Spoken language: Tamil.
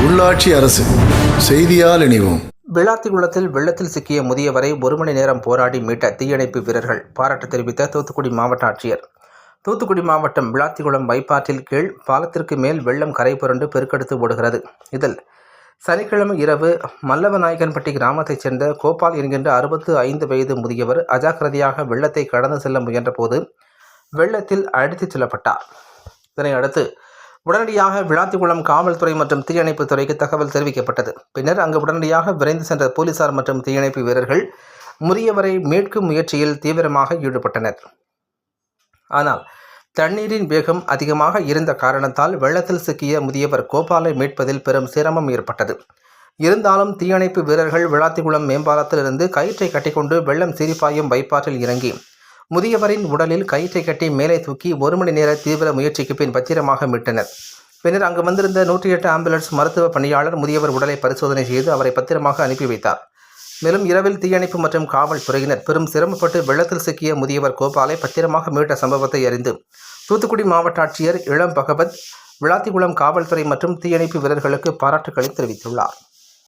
உள்ளாட்சி அரசு செய்தியால் இணைவோம். விளாத்திகுளத்தில் வெள்ளத்தில் சிக்கிய முதியவரை 1 மணி நேரம் போராடி மீட்ட தீயணைப்பு வீரர்கள் பாராட்டு தெரிவித்த தூத்துக்குடி மாவட்ட ஆட்சியர். தூத்துக்குடி மாவட்டம் விளாத்திகுளம் வைப்பாற்றில் கீழ் பாலத்திற்கு மேல் வெள்ளம் கரை புரண்டு பெருக்கெடுத்து ஓடுகிறது. இதில் சனிக்கிழமை இரவு மல்லவநாயக்கன்பட்டி கிராமத்தைச் சேர்ந்த கோபால் என்கின்ற 65 வயது முதியவர் அஜாக்கிரதையாக வெள்ளத்தை கடந்து செல்ல முயன்றபோது வெள்ளத்தில் அடித்துச் செல்லப்பட்டார். இதனை அடுத்து உடனடியாக விளாத்திகுளம் காவல்துறை மற்றும் தீயணைப்பு துறைக்கு தகவல் தெரிவிக்கப்பட்டது. பின்னர் அங்கு உடனடியாக விரைந்து சென்ற போலீசார் மற்றும் தீயணைப்பு வீரர்கள் முதியவரை மீட்கும் முயற்சியில் தீவிரமாக ஈடுபட்டனர். ஆனால் தண்ணீரின் வேகம் அதிகமாக இருந்த காரணத்தால் வெள்ளத்தில் சிக்கிய முதியவர் கோபாலை மீட்பதில் பெரும் சிரமம் ஏற்பட்டது. இருந்தாலும் தீயணைப்பு வீரர்கள் விளாத்திகுளம் மேம்பாலத்திலிருந்து கயிற்றை கட்டிக்கொண்டு வெள்ளம் சீரிப்பாயும் வைப்பாற்றில் இறங்கி முதியவரின் உடலில் கயிற்றை கட்டி மேலே தூக்கி 1 மணி நேர தீவிர முயற்சிக்கு பின் பத்திரமாக மீட்டனர். பின்னர் அங்கு வந்திருந்த 108 ஆம்புலன்ஸ் மருத்துவ பணியாளர் முதியவர் உடலை பரிசோதனை செய்து அவரை பத்திரமாக அனுப்பி வைத்தார். மேலும் இரவில் தீயணைப்பு மற்றும் காவல்துறையினர் பெரும் சிரமப்பட்டு வெள்ளத்தில் சிக்கிய முதியவர் கோபாலை பத்திரமாக மீட்ட சம்பவத்தை அறிந்து தூத்துக்குடி மாவட்ட ஆட்சியர் இளம் பகவத் விளாத்திகுளம் காவல்துறை மற்றும் தீயணைப்பு வீரர்களுக்கு பாராட்டுக்களை தெரிவித்துள்ளார்.